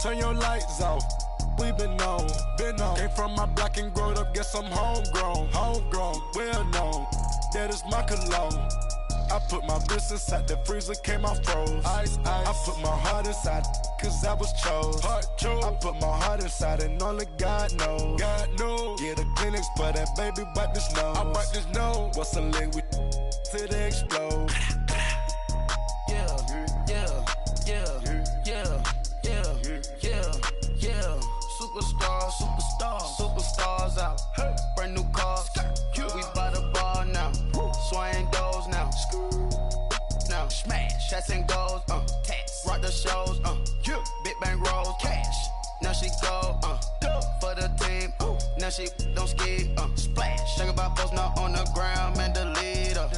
Turn your lights off. We been on. Came from my block and growed up, guess I'm homegrown. Well known, that is my cologne. I put my wrist inside the freezer, came out froze. Ice. I put my heart inside, cause I was chose. I put my heart inside and only God knows. Get the clinics for that baby, wipe this nose. I wipe this nose. What's a link with till they explode? Superstars out. Brand new cars. We by the bar now. Swaying doors now. Now smash, shots and goals. Rock the shows. Big bang rolls. Cash. Now she go. For the team. Now she don't ski. Splash. Think about post now on the ground, man. The leader.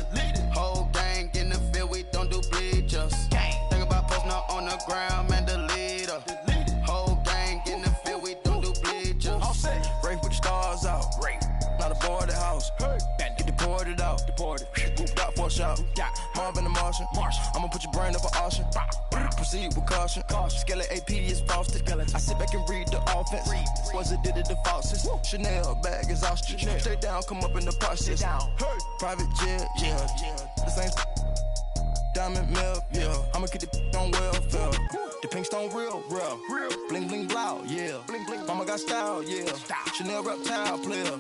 Whole gang in the field. We don't do bleachers. Think about post now on the ground, man. The leader. Whole gang in the field. We don't do bleachers. Rain put the stars out. Not a board the house. Get deported out. Moved out for a shot. Marvin the Martian. I'ma put your brain up for auction. Proceed with caution. Skeleton AP is frosted. I sit back and read the offense. Was it did it the falsest? Chanel bag is ostrich. Stay down, come up in the process. Private jet, the same diamond milk, I'ma get the on welfare. The pink stone real. Bling bling blow, Mama got style, Chanel reptile player.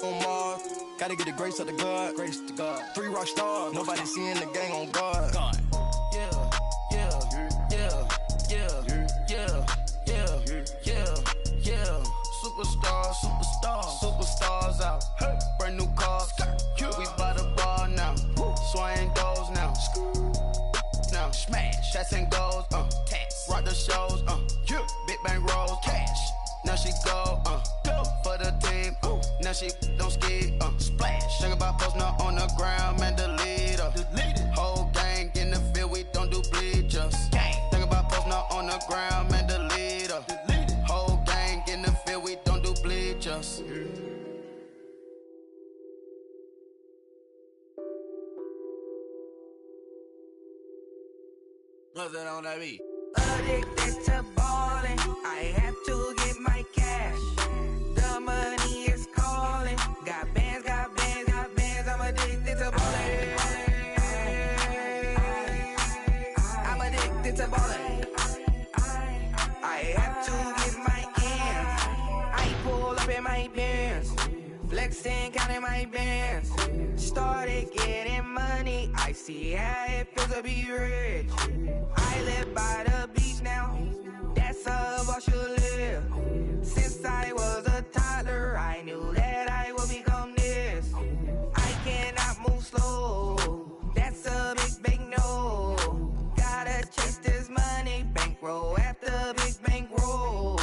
On Mars, gotta get the grace of the God. 3 rock stars, nobody seeing the gang on guard. Superstars out. Brand new cars. We by the bar now. Swaying doors now. Now smash, shots and goals. Rock the shows. Big bang rolls. Cash. Now she go. For the team. Now she don't ski. Splash. Think about post now on the ground, man. The leader. Whole gang in the field. We don't do bleachers. Think about post now on the ground, man. The leader. Whole gang in the field. We don't do bleachers. What's that on that beat? Addicted to ballin', I have to get my cash. The money is calling. Got bands, I'm addicted to ballin'. I'm addicted to ballin'. I have to get my ends. I pull up in my Benz, flexing, counting my bands. Started getting money, I see how it feels to be rich. I live by the beach now, that's how I should live. Since I was a toddler, I knew that I would become this. I cannot move slow, that's a big no. Gotta chase this money, bankroll after big bankroll.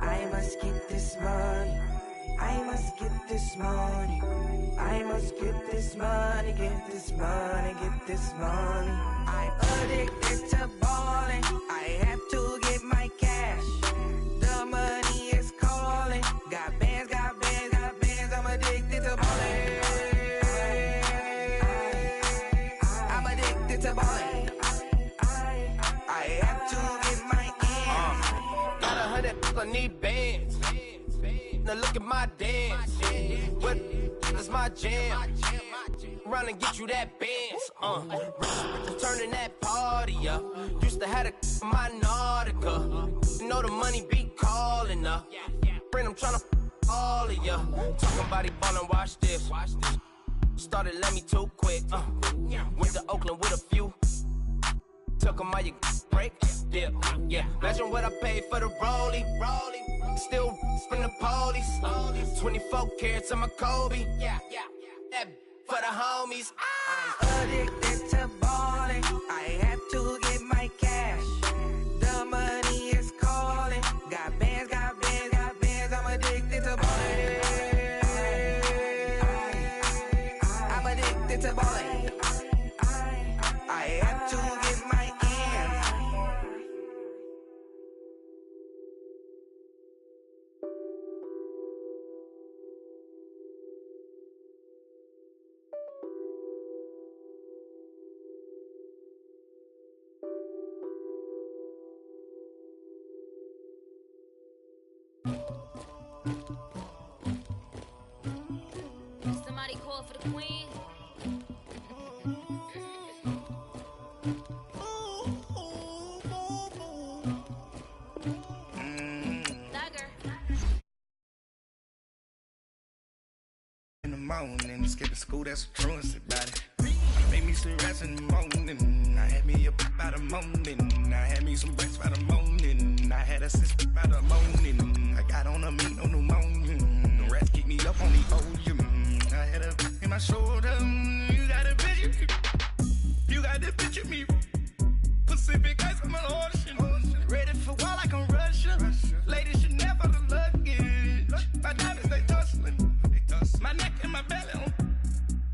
I must get this money, I must get this money. I must get this money, get this money, get this money. I'm addicted to ballin', I have to get my cash. The money is calling. Got bands, I'm addicted to ballin'. I'm addicted to ballin'. I have to get my ends. Got 100, I need bands. Now look at my dance. What is my jam? Run and get you that Benz. Turning that party up. Used to have a my Nautica. You know the money be calling up. Friend, I'm tryna all of ya. Talking about he ballin', watch this. Started let me too quick. Went to Oakland with a few. Took 'em all you break. Imagine what I paid for the rollie. Still from the police. 24 carats on my Kobe. That for the homies. I'm addicted to ballin', I have to get my cash. The money is calling. Got bands, I'm addicted to ballin'. I'm addicted to ballin'. I have to get my ends. Somebody call for the queen. In the morning, skipping school, that's a truancy about it. Make me some rest in the morning. I had me up by the morning. I had me some breakfast by the morning. I had a sister by the morning. I got on a meat, no pneumonia. The rats keep me up on the opium. I had a in my shoulder. You got a picture. You got this picture me. Pacific ice on my ocean. Ready for war like I'm Russia. Ladies should never the luggage. My diamonds they tussling. My neck and my belly.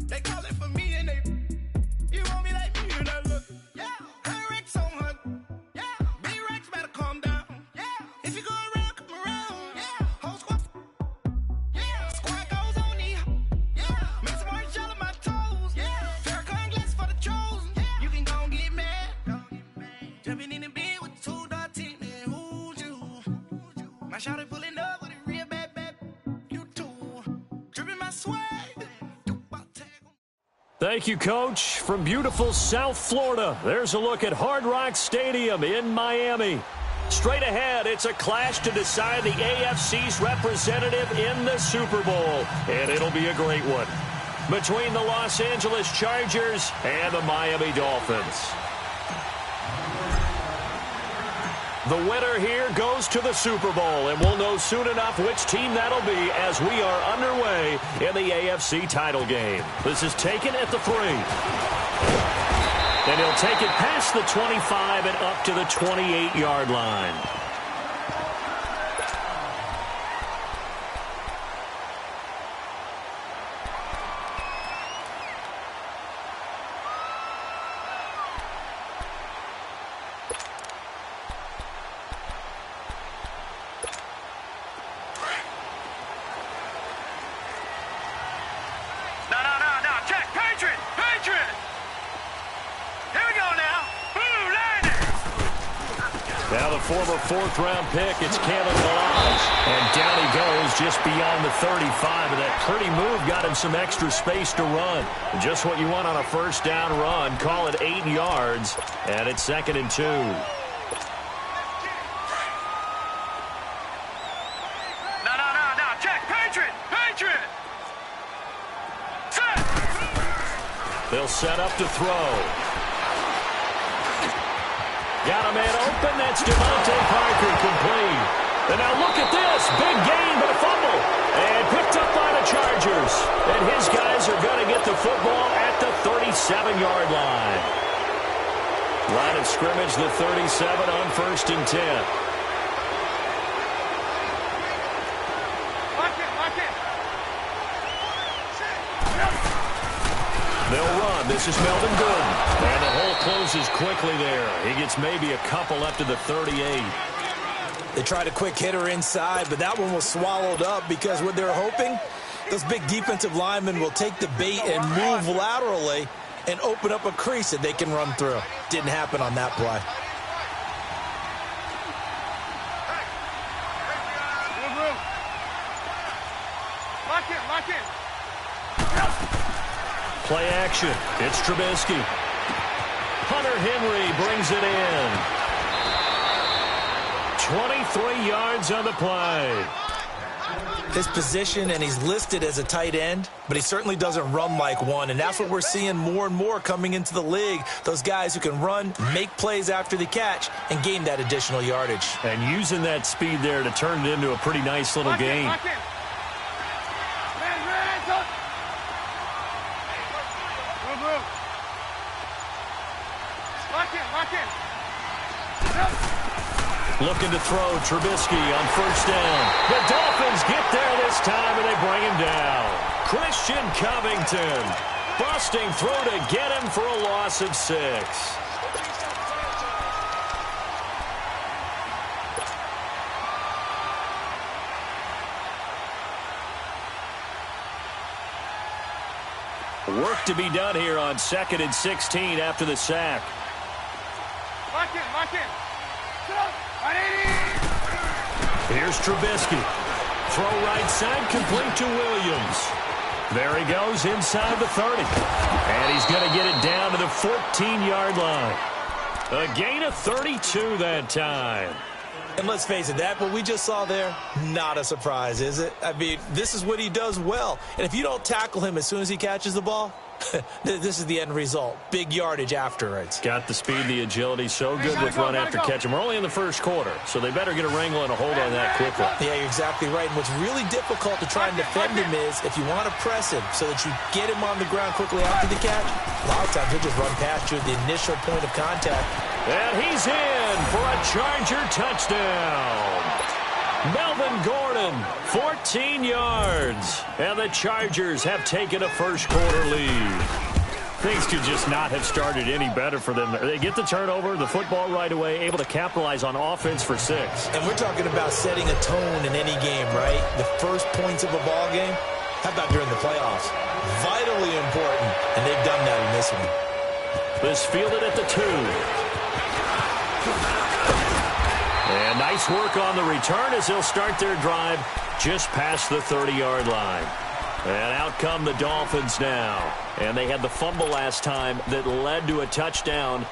They call it for me and they. You want me like me and I look. Yeah. Her Rex on her. Yeah. B-Rex better calm down. Yeah. If you go around, come around. Yeah. Whole squad. Yeah. Squad goes on the. Yeah. Make some orange gel on my toes. Yeah. Farrakhan glass for the chosen. Yeah. You can go and get mad. Jumping in the bed with 2 dark teeth. Who's you? My shawty pulling up with a real bad. You too. Dripping my swag. Thank you, Coach. From beautiful South Florida, there's a look at Hard Rock Stadium in Miami. Straight ahead, it's a clash to decide the AFC's representative in the Super Bowl, and it'll be a great one, between the Los Angeles Chargers and the Miami Dolphins. The winner here goes to the Super Bowl, and we'll know soon enough which team that'll be as we are underway in the AFC title game. This is taken at the 3. And he'll take it past the 25 and up to the 28-yard line. Former 4th-round pick, it's Kalen Ballage. And down he goes just beyond the 35. And that pretty move got him some extra space to run. Just what you want on a first down run. Call it 8 yards. And it's 2nd and 2. No. Check. Patriot. Set. They'll set up to throw. Got a man open. That's Devontae Parker, complete. And now look at this. Big gain, but a fumble. And picked up by the Chargers. And his guys are going to get the football at the 37-yard line. Line of scrimmage, the 37 on 1st and 10. Lock it. They'll run. This is Melvin Gordon. And the hole closes quickly there. He gets maybe a couple up to the 38. They tried a quick hitter inside, but that one was swallowed up because what they're hoping, those big defensive linemen will take the bait and move laterally and open up a crease that they can run through. Didn't happen on that play. Lock it. Play action. It's Trubisky. Hunter Henry brings it in. 23 yards on the play. His position, and he's listed as a tight end, but he certainly doesn't run like one, and that's what we're seeing more and more coming into the league. Those guys who can run, make plays after the catch, and gain that additional yardage. And using that speed there to turn it into a pretty nice little game. Lock it. Looking to throw Trubisky on 1st down. The Dolphins get there this time, and they bring him down. Christian Covington busting through to get him for a loss of 6. Work to be done here on 2nd and 16 after the sack. Lock in. Here's Trubisky. Throw right side, complete to Williams. There he goes inside the 30. And he's going to get it down to the 14-yard line. A gain of 32 that time. And let's face it, that what we just saw there, not a surprise, is it? I mean, this is what he does well. And if you don't tackle him as soon as he catches the ball, this is the end result. Big yardage afterwards. Got the speed, the agility, so good with run after catch. And we're only in the first quarter, so they better get a wrangle and a hold on that quickly. Yeah, you're exactly right. And what's really difficult to try and defend him is if you want to press him so that you get him on the ground quickly after the catch, a lot of times he'll just run past you at the initial point of contact. And he's in for a Charger touchdown. Melvin Gordon, 14 yards. And the Chargers have taken a first-quarter lead. Things could just not have started any better for them. They get the turnover, the football right away, able to capitalize on offense for 6. And we're talking about setting a tone in any game, right? The first points of a ball game, how about during the playoffs? Vitally important, and they've done that in this one. This fielded at the 2. And nice work on the return as they'll start their drive just past the 30-yard line. And out come the Dolphins now. And they had the fumble last time that led to a touchdown.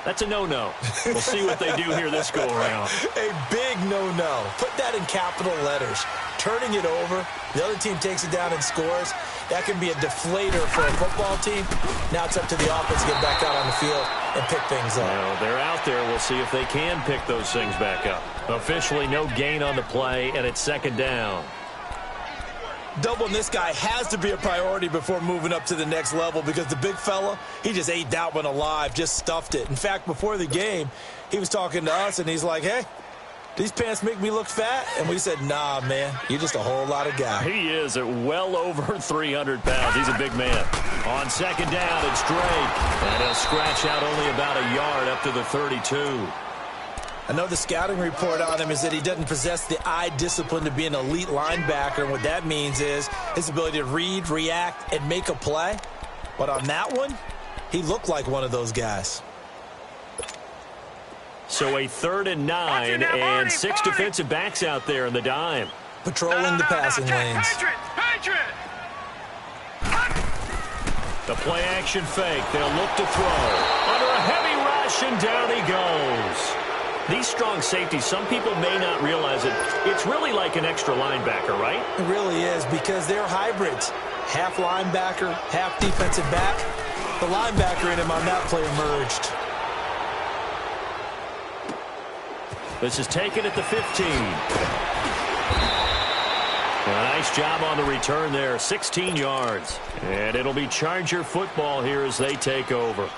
That's a no-no. We'll see what they do here this go-around. A big no-no. Put that in capital letters. Turning it over, the other team takes it down and scores. That can be a deflator for a football team. Now it's up to the offense to get back out on the field and pick things up. Well, they're out there. We'll see if they can pick those things back up. Officially, no gain on the play, and it's second down. Doubling this guy has to be a priority before moving up to the next level because the big fella, he just ate that one alive, just stuffed it. In fact, before the game, he was talking to us, and he's like, hey, these pants make me look fat? And we said, nah, man, you're just a whole lot of guy. He is at well over 300 pounds. He's a big man. On second down, it's Drake. And he'll scratch out only about a yard up to the 32. I know the scouting report on him is that he doesn't possess the eye discipline to be an elite linebacker. And what that means is his ability to read, react, and make a play. But on that one, he looked like one of those guys. So a 3rd and 9 and 6 defensive backs out there in the dime. Patrolling the passing lanes. The play action fake. They'll look to throw. Under a heavy rush, and down he goes. These strong safeties, some people may not realize it. It's really like an extra linebacker, right? It really is because they're hybrids. Half linebacker, half defensive back. The linebacker in him on that play emerged. This is taken at the 15. A nice job on the return there, 16 yards. And it'll be Charger football here as they take over.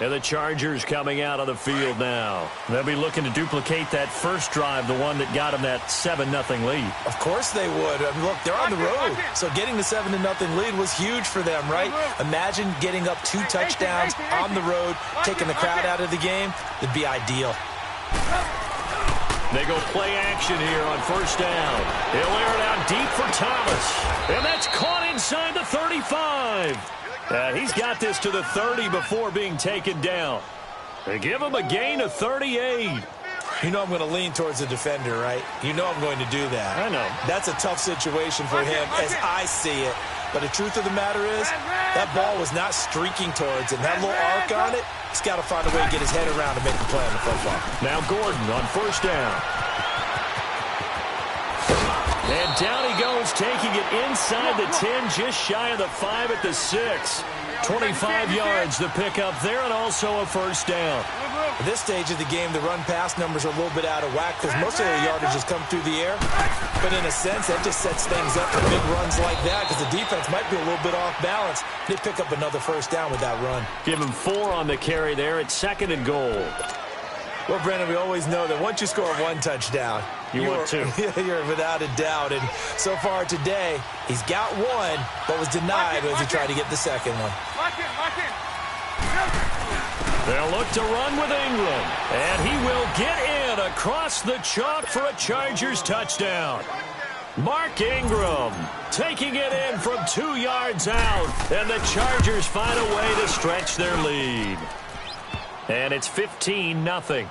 And the Chargers coming out on the field now. They'll be looking to duplicate that first drive, the one that got them that 7-0 lead. Of course they would. I mean, look, they're on the road. So getting the 7-0 lead was huge for them, right? Imagine getting up 2 touchdowns on the road, taking the crowd out of the game. It'd be ideal. They go play action here on first down. He'll air it out deep for Thomas. And that's caught inside the 35. He's got this to the 30 before being taken down. They give him a gain of 38. You know I'm going to lean towards the defender, right? You know I'm going to do that. I know. That's a tough situation for him as I see it. But the truth of the matter is, that ball was not streaking towards him. That little arc on it, he's got to find a way to get his head around to make the play on the football. Now Gordon on first down. And down he goes, taking it inside the 10, just shy of the 5 at the 6. 25 yards the pickup there, and also a first down. At this stage of the game, the run-pass numbers are a little bit out of whack because most of their yardage has come through the air. But in a sense, that just sets things up for big runs like that because the defense might be a little bit off balance. They pick up another first down with that run. Give him 4 on the carry there. It's 2nd and goal. Well, Brandon, we always know that once you score 1 touchdown, you're 2. You're without a doubt. And so far today, he's got 1, but was denied as he tried to get the second one. They'll look to run with Ingram. And he will get in across the chalk for a Chargers touchdown. Mark Ingram taking it in from 2 yards out. And the Chargers find a way to stretch their lead. And it's 15-0.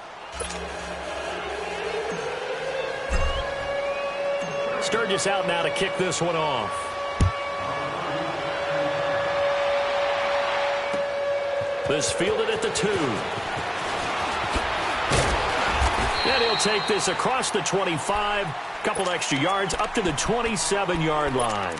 Sturgis out now to kick this one off. This fielded at the 2. And he'll take this across the 25. Couple extra yards up to the 27-yard line.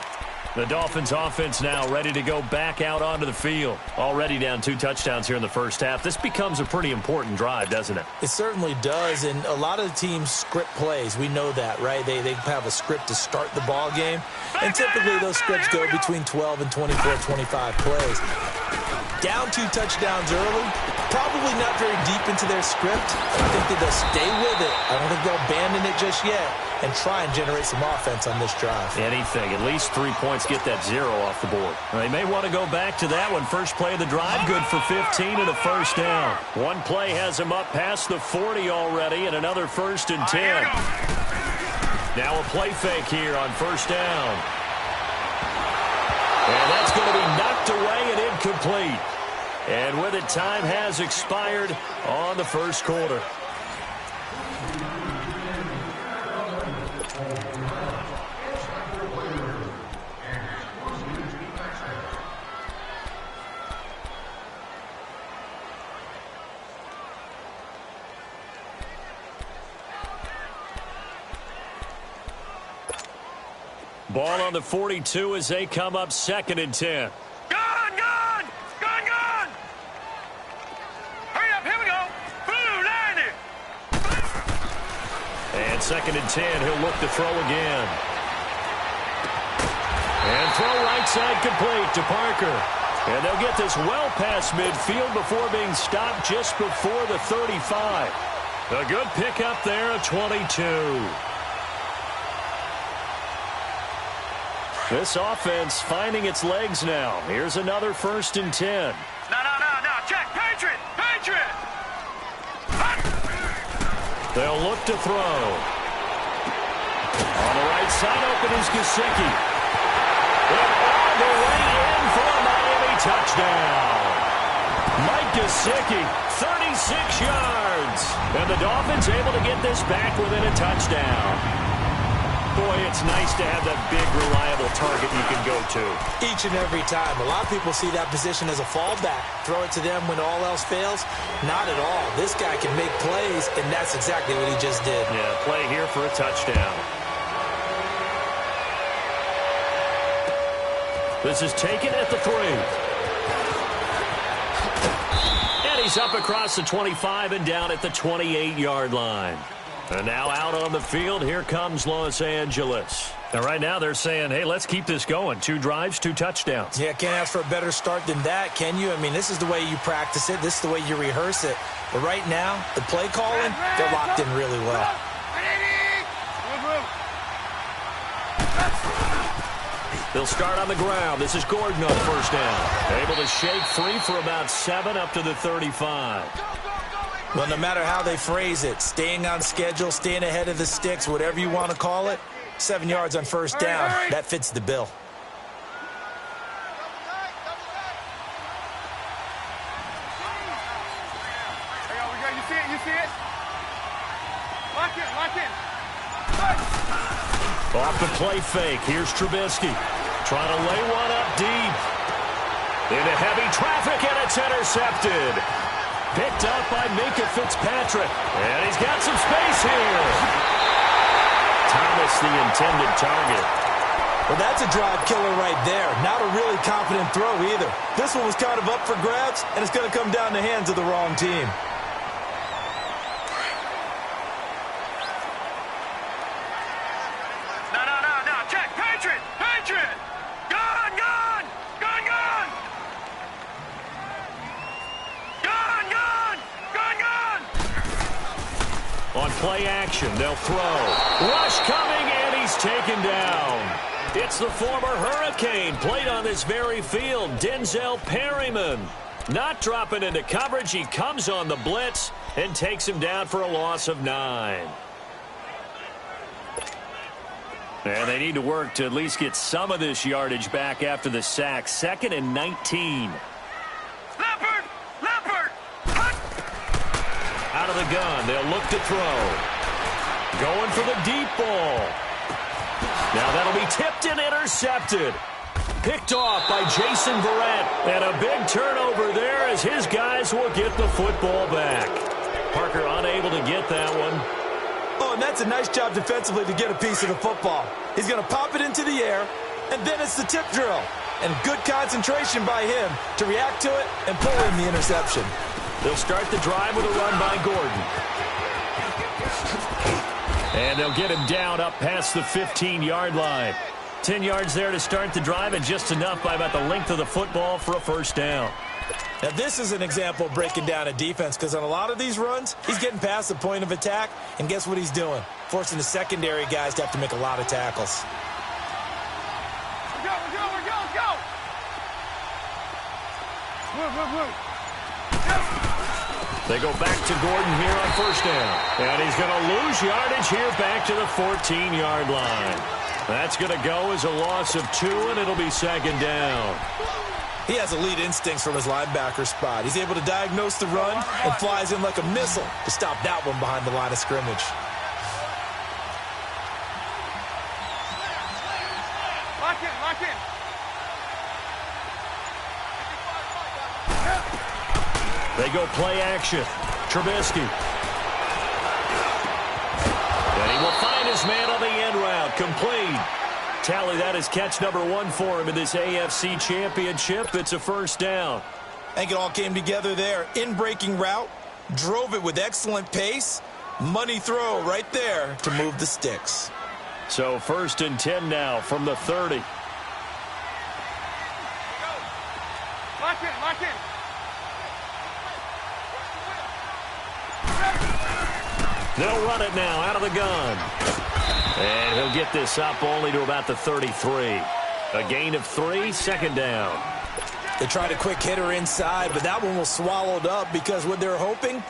The Dolphins offense now ready to go back out onto the field. Already down 2 touchdowns here in the first half. This becomes a pretty important drive, doesn't it? It certainly does, and a lot of the teams script plays. We know that, right? They have a script to start the ball game, and typically those scripts go between 12 and 24, 25 plays. Down 2 touchdowns early, probably not very deep into their script. I think that they'll stay with it. I don't think they'll abandon it just yet and try and generate some offense on this drive. Anything. At least 3 points, get that 0 off the board. They may want to go back to that one. First play of the drive, good for 15 and a first down. One play has him up past the 40 already, and another 1st and 10. Now a play fake here on first down. And that's going to be knocked away and incomplete. And with it, time has expired on the first quarter. Ball on the 42 as they come up 2nd and 10. Gone! Gone! Gone! Gone! Hurry up, here we go! Blue, 90! And 2nd and 10, he'll look to throw again. And throw right side complete to Parker. And they'll get this well past midfield before being stopped just before the 35. A good pickup there of 22. This offense finding its legs now. Here's another 1st and 10. No, check, Patriot! Patriot! They'll look to throw. On the right side, open is Gesicki. And all the way in for a Miami touchdown. Mike Gesicki, 36 yards. And the Dolphins able to get this back within a touchdown. Boy, it's nice to have that big, reliable target you can go to. Each and every time. A lot of people see that position as a fallback. Throw it to them when all else fails. Not at all. This guy can make plays, and that's exactly what he just did. Yeah, play here for a touchdown. This is taken at the 3. And he's up across the 25 and down at the 28-yard line. And now out on the field, here comes Los Angeles. And right now they're saying, hey, let's keep this going. 2 drives, 2 touchdowns. Yeah, can't ask for a better start than that, can you? I mean, this is the way you practice it. This is the way you rehearse it. But right now, the play calling, they're locked in really well. They'll start on the ground. This is Gordon on first down. Able to shake free for about 7 up to the 35. Well, no matter how they phrase it, staying on schedule, staying ahead of the sticks, whatever you want to call it, 7 yards on first down, that fits the bill. You see it? You see it? Lock in. Off the play fake. Here's Trubisky. Trying to lay one up deep. Into heavy traffic, and it's intercepted. Picked up by Minkah Fitzpatrick. And he's got some space here. Thomas, the intended target. Well, that's a drive killer right there. Not a really confident throw either. This one was kind of up for grabs, and it's going to come down the hands of the wrong team. No. Check, Patriot! Patriot! Gone! Gone! Gone! Gone! Gone! Gone! Gone! Gone! On play action, they'll throw. Rush coming, and he's taken down. It's the former Hurricane, played on this very field, Denzel Perryman. Not dropping into coverage, he comes on the blitz and takes him down for a loss of 9. And they need to work to at least get some of this yardage back after the sack. 2nd and 19. Leopard! Out of the gun, they'll look to throw. Going for the deep ball. Now that'll be tipped and intercepted. Picked off by Jason Verrett. And a big turnover there as his guys will get the football back. Parker unable to get that one. Oh, and that's a nice job defensively to get a piece of the football. He's going to pop it into the air, and then it's the tip drill. And good concentration by him to react to it and pull in the interception. They'll start the drive with a run by Gordon. And they'll get him down up past the 15-yard line. 10 yards there to start the drive, and just enough by about the length of the football for a first down. Now, this is an example of breaking down a defense, because on a lot of these runs, he's getting past the point of attack, and guess what he's doing? Forcing the secondary guys to have to make a lot of tackles. They go back to Gordon here on first down. And he's going to lose yardage here back to the 14-yard line. That's going to go as a loss of 2, and it'll be second down. He has elite instincts from his linebacker spot. He's able to diagnose the run and flies in like a missile to stop that one behind the line of scrimmage. Lock in, lock in. They go play action. Trubisky. And he will find his man on the end route. Complete. Tally, that is catch number 1 for him in this AFC Championship. It's a first down. I think it all came together there. In-breaking route. Drove it with excellent pace. Money throw right there to move the sticks. So first and 10 now from the 30. Lock in, lock in. They'll run it now out of the gun. And he'll get this up only to about the 33. A gain of 3, second down. They tried a quick hitter inside, but that one was swallowed up because what they're hoping,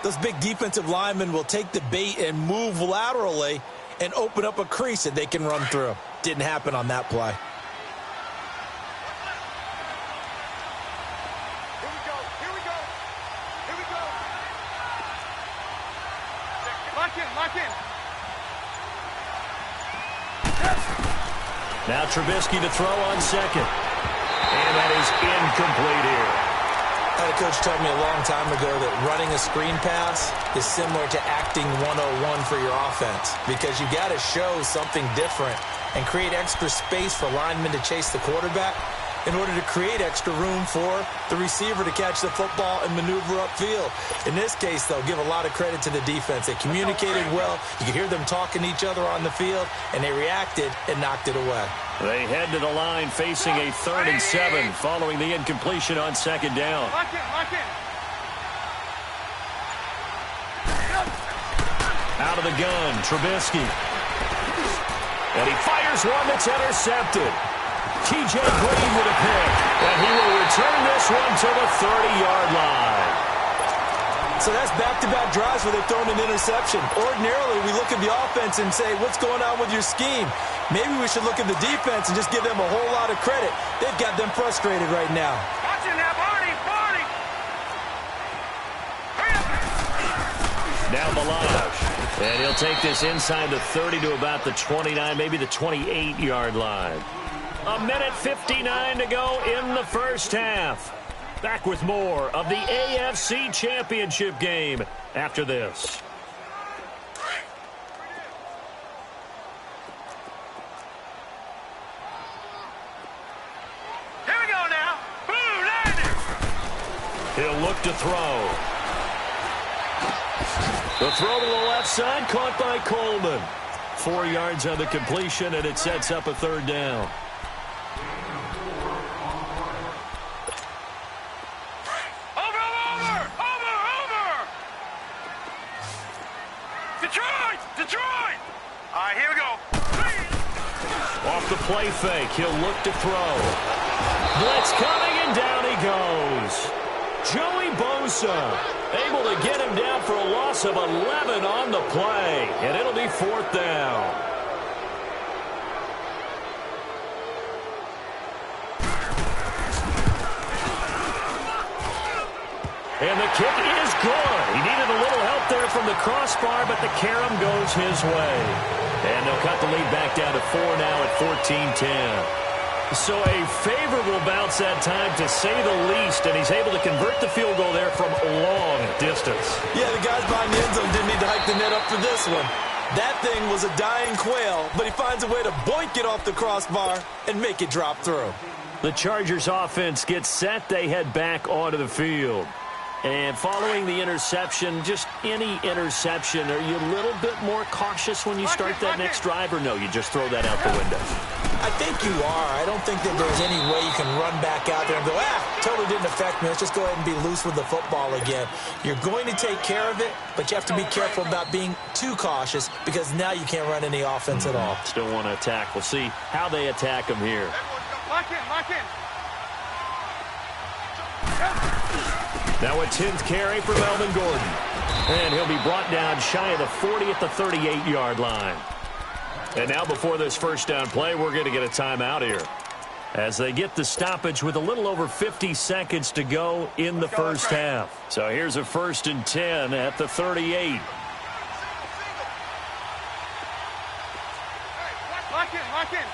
those big defensive linemen will take the bait and move laterally and open up a crease that they can run through. Didn't happen on that play. Now Trubisky to throw on second. And that is incomplete here. I had a coach tell me a long time ago that running a screen pass is similar to acting 101 for your offense, because you got to show something different and create extra space for linemen to chase the quarterback in order to create extra room for the receiver to catch the football and maneuver upfield. In this case, though, give a lot of credit to the defense. They communicated well. You could hear them talking to each other on the field, and they reacted and knocked it away. They head to the line facing a 3rd and 7 following the incompletion on second down. Lock in, lock in. Out of the gun, Trubisky. And he fires one that's intercepted. T.J. Green with a pick, and he will return this one to the 30-yard line. So that's back-to-back drives where they've thrown an interception. Ordinarily, we look at the offense and say, what's going on with your scheme? Maybe we should look at the defense and just give them a whole lot of credit. They've got them frustrated right now. Watch it now, Barney, Barney. Now Balazs, and he'll take this inside the 30 to about the 29, maybe the 28-yard line. 1:59 to go in the first half. Back with more of the AFC Championship game after this. Here we go now. Boom, landed. He'll look to throw. The throw to the left side, caught by Coleman. 4 yards on the completion, and it sets up a 3rd down. Detroit! All right, here we go. Off the play fake, he'll look to throw. Blitz coming, and down he goes. Joey Bosa able to get him down for a loss of 11 on the play, and it'll be 4th down. And the kick is good. He needed a little help there from the crossbar, but the carom goes his way. And they'll cut the lead back down to 4 now at 14-10. So a favorable bounce that time, to say the least, and he's able to convert the field goal there from long distance. Yeah, the guys behind the end zone didn't need to hike the net up for this one. That thing was a dying quail, but he finds a way to boink it off the crossbar and make it drop through. The Chargers offense gets set. They head back onto the field. And following the interception, just any interception, are you a little bit more cautious when you start that next drive, or no, you just throw that out the window? I think you are. I don't think that there's any way you can run back out there and go, totally didn't affect me. Let's just go ahead and be loose with the football again. You're going to take care of it, but you have to be careful about being too cautious, because now you can't run any offense at all. Still want to attack. We'll see how they attack him here. Lock in, lock in. Now a 10th carry for Melvin Gordon. And he'll be brought down shy of the 40 at the 38-yard line. And now before this first down play, we're going to get a timeout here, as they get the stoppage with a little over 50 seconds to go in the first half. So here's a 1st and 10 at the 38. Lock in, lock in.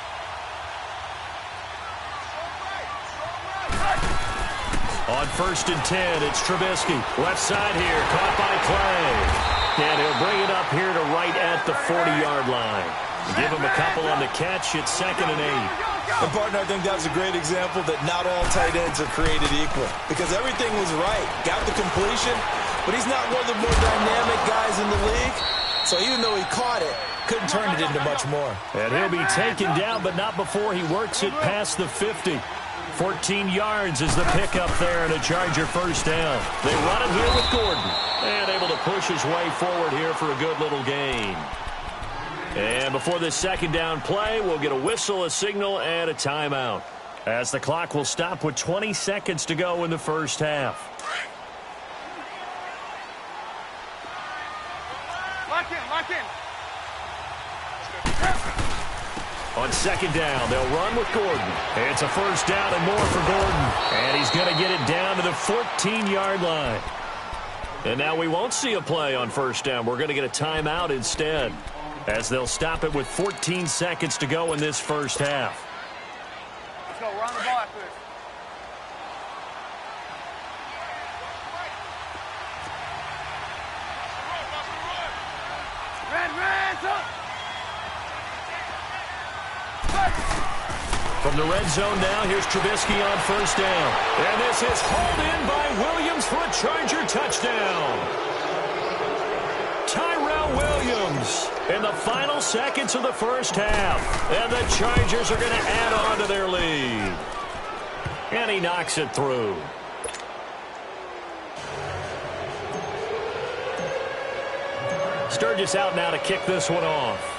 On 1st and 10, it's Trubisky. Left side here, caught by Clay. And he'll bring it up here to right at the 40-yard line. Give him a couple on the catch. It's 2nd and 8. And, partner, I think that was a great example that not all tight ends are created equal, because everything was right. Got the completion, but he's not one of the more dynamic guys in the league. So even though he caught it, couldn't turn it into much more. And he'll be taken down, but not before he works it past the 50. 14 yards is the pickup there, and a Charger first down. They run it here with Gordon, and able to push his way forward here for a good little gain. And before this second down play, we'll get a whistle, a signal, and a timeout, as the clock will stop with 20 seconds to go in the first half. Lock in, lock in. On 2nd down, they'll run with Gordon. It's a first down and more for Gordon. And he's going to get it down to the 14-yard line. And now we won't see a play on 1st down. We're going to get a timeout instead, as they'll stop it with 14 seconds to go in this first half. Let's go, run the ball after this. From the red zone now, here's Trubisky on 1st down. And this is hauled in by Williams for a Charger touchdown. Tyrell Williams in the final seconds of the first half. And the Chargers are going to add on to their lead. And he knocks it through. Sturgis out now to kick this one off.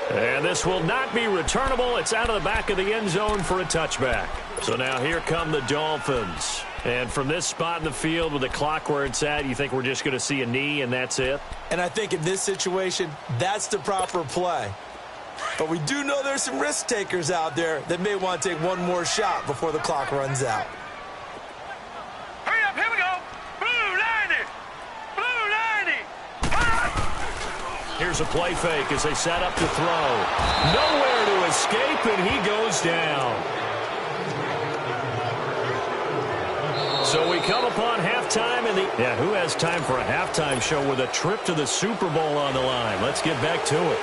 And this will not be returnable. It's out of the back of the end zone for a touchback. So now here come the Dolphins. And from this spot in the field with the clock where it's at, you think we're just going to see a knee and that's it? And I think in this situation, that's the proper play. But we do know there's some risk takers out there that may want to take one more shot before the clock runs out. Hurry up, here we go. Blue 90. Blue 90. Here's a play fake as they set up to throw. Nowhere to escape, and he goes down. So we come upon halftime in the... Yeah, who has time for a halftime show with a trip to the Super Bowl on the line? Let's get back to it.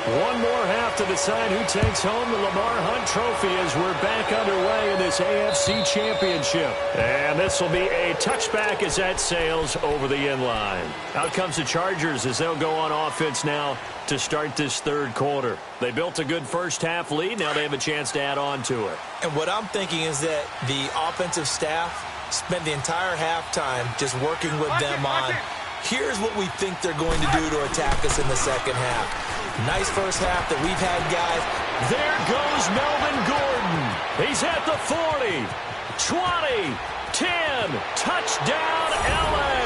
One more half to decide who takes home the Lamar Hunt Trophy as we're back underway in this AFC Championship. And this will be a touchback as that sails over the end line. Out comes the Chargers as they'll go on offense now to start this third quarter. They built a good first half lead. Now they have a chance to add on to it. And what I'm thinking is that the offensive staff spent the entire halftime just working with them on, here's what we think they're going to do to attack us in the second half. Nice first half that we've had, guys. There goes Melvin Gordon. He's at the 40, 20, 10, touchdown LA.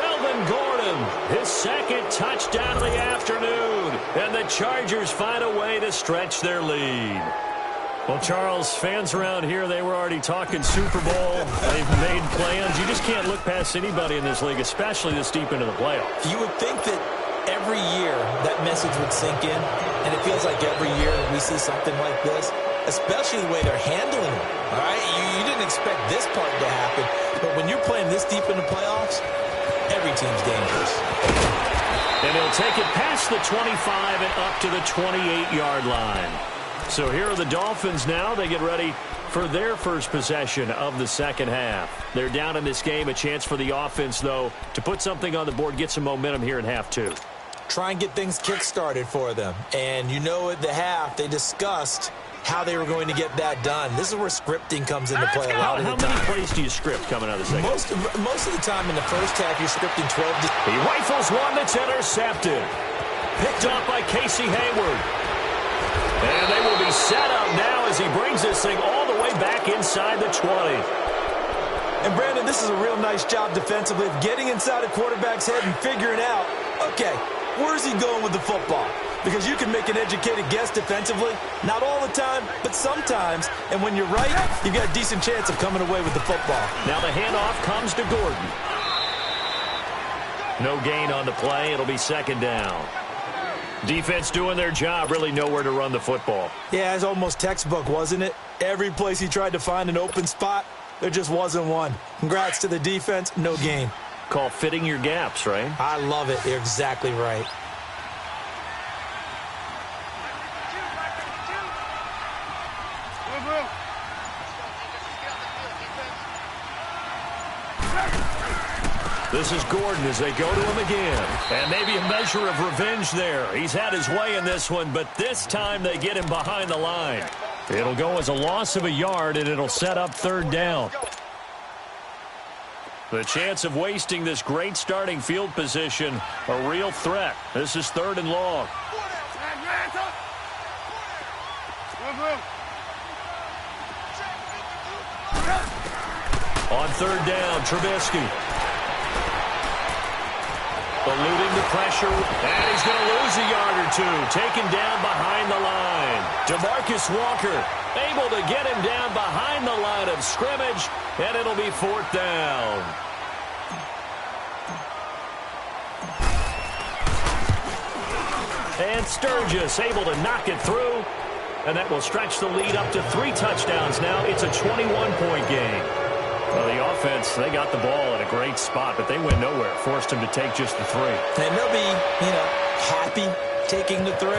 Melvin Gordon, his second touchdown of the afternoon, and the Chargers find a way to stretch their lead. Well, Charles, fans around here, they were already talking Super Bowl. They've made plans. You just can't look past anybody in this league, especially this deep into the playoffs. You would think that every year that message would sink in, and it feels like every year we see something like this, especially the way they're handling it. All right? You didn't expect this part to happen, but when you're playing this deep in the playoffs, every team's dangerous. And he'll take it past the 25 and up to the 28-yard line. So here are the Dolphins now. They get ready for their first possession of the second half. They're down in this game. A chance for the offense, though, to put something on the board, get some momentum here in half two. Try and get things kick-started for them. And you know at the half, they discussed how they were going to get that done. This is where scripting comes into play a lot of the time. How many plays do you script coming out of the second? Most of the time in the first half, you're scripting 12 to... He rifles one that's intercepted. Picked up by Casey Hayward. And they will be set up now as he brings this thing all the way back inside the 20. And, Brandon, this is a real nice job defensively of getting inside a quarterback's head and figuring out, okay, where's he going with the football? Because you can make an educated guess defensively. Not all the time, but sometimes. And when you're right, you've got a decent chance of coming away with the football. Now the handoff comes to Gordon. No gain on the play. It'll be second down. Defense doing their job, really nowhere to run the football. Yeah, it's almost textbook, wasn't it? Every place he tried to find an open spot, there just wasn't one. Congrats to the defense, no gain. Call fitting your gaps, right? I love it. You're exactly right. This is Gordon as they go to him again. And maybe a measure of revenge there. He's had his way in this one, but this time they get him behind the line. It'll go as a loss of a yard, and it'll set up third down. The chance of wasting this great starting field position, a real threat. This is third and long. On third down, Trubisky. Eluding the pressure, and he's going to lose a yard or two. Taken down behind the line. DeMarcus Walker able to get him down behind the line of scrimmage, and it'll be fourth down. And Sturgis able to knock it through, and that will stretch the lead up to 3 touchdowns now. It's a 21-point game. Well, the offense, they got the ball at a great spot, but they went nowhere. Forced them to take just the 3. And they'll be, happy taking the 3.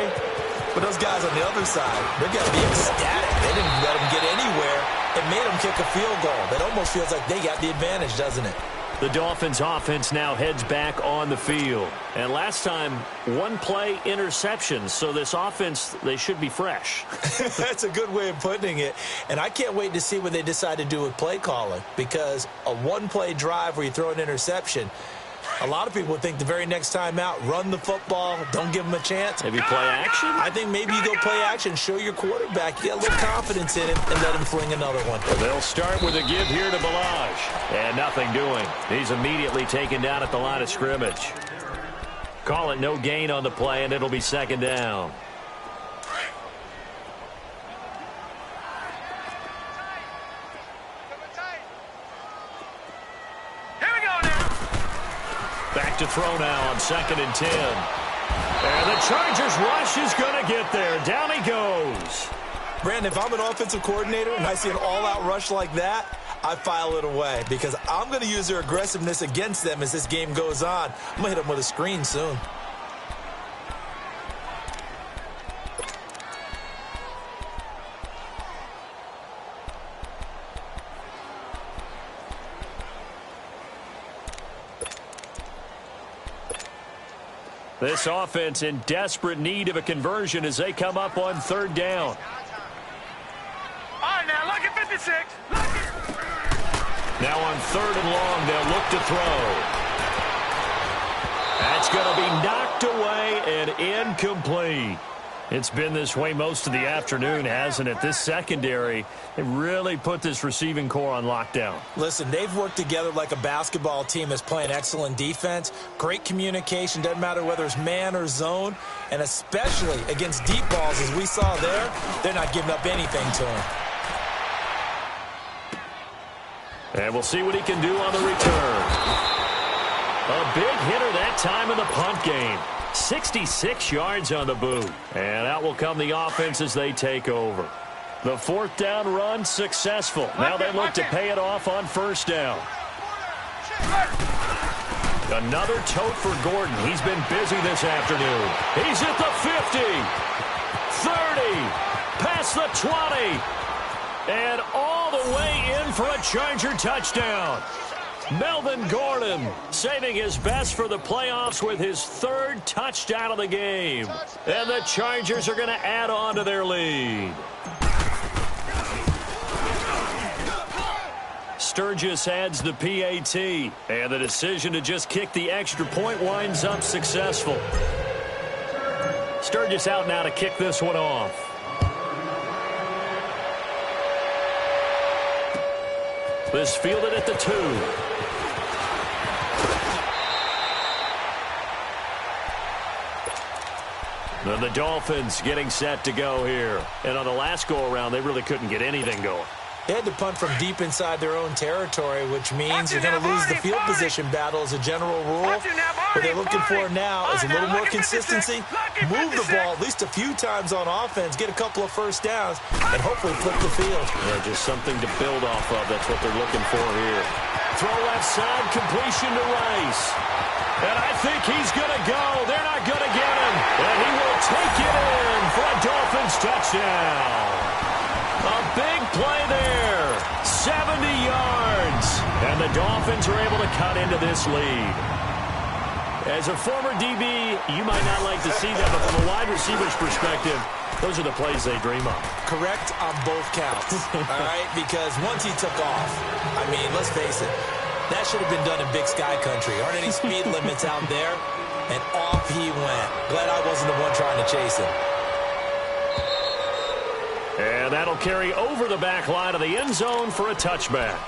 But those guys on the other side, they're going to be ecstatic. They didn't let them get anywhere. It made them kick a field goal. That almost feels like they got the advantage, doesn't it? The Dolphins offense now heads back on the field. And last time, 1 play interception. So this offense, they should be fresh. That's a good way of putting it. And I can't wait to see what they decide to do with play calling. Because a 1-play drive where you throw an interception, a lot of people would think the very next time out, run the football, don't give them a chance. Maybe play action? I think maybe you go play action, show your quarterback, you get a little confidence in him, and let him fling another one. They'll start with a give here to Balaj. And nothing doing. He's immediately taken down at the line of scrimmage. Call it no gain on the play, and it'll be second down. Back to throw now on 2nd and 10. And the Chargers rush is going to get there. Down he goes. Brandon, if I'm an offensive coordinator and I see an all-out rush like that, I file it away because I'm going to use their aggressiveness against them as this game goes on. I'm going to hit them with a screen soon. This offense in desperate need of a conversion as they come up on third down. All right, now look at 56. Now on third and long, they'll look to throw. That's going to be knocked away and incomplete. It's been this way most of the afternoon, hasn't it? This secondary, they really put this receiving core on lockdown. Listen, they've worked together like a basketball team that's playing excellent defense. Great communication, doesn't matter whether it's man or zone. And especially against deep balls, as we saw there, they're not giving up anything to him. And we'll see what he can do on the return. A big hitter that time in the punt game. 66 yards on the boot. And out will come the offense as they take over. The fourth down run successful. Now they look to pay it off on first down. Another tote for Gordon. He's been busy this afternoon. He's at the 50, 30, past the 20, and all the way in for a Charger touchdown. Melvin Gordon saving his best for the playoffs with his third touchdown of the game. And the Chargers are going to add on to their lead. Sturgis adds the PAT, and the decision to just kick the extra point winds up successful. Sturgis out now to kick this one off. This fielded at the 2. And the Dolphins getting set to go here. And on the last go-around, they really couldn't get anything going. They had to punt from deep inside their own territory, which means you're going to lose the field position battle as a general rule. What they're looking for now is a little more consistency, move the ball at least a few times on offense, get a couple of first downs, and hopefully flip the field. Yeah, just something to build off of. That's what they're looking for here. Throw left side, completion to Rice. And I think he's going to go. They're not going to get him. And he will take it in for a Dolphins touchdown. A big play there. 70 yards. And the Dolphins are able to cut into this lead. As a former DB, you might not like to see that, but from a wide receiver's perspective, those are the plays they dream of. Correct on both counts, all right? Because once he took off, I mean, let's face it, that should have been done in Big Sky Country. Aren't any speed limits out there? And off he went. Glad I wasn't the one trying to chase him. And that'll carry over the back line of the end zone for a touchback.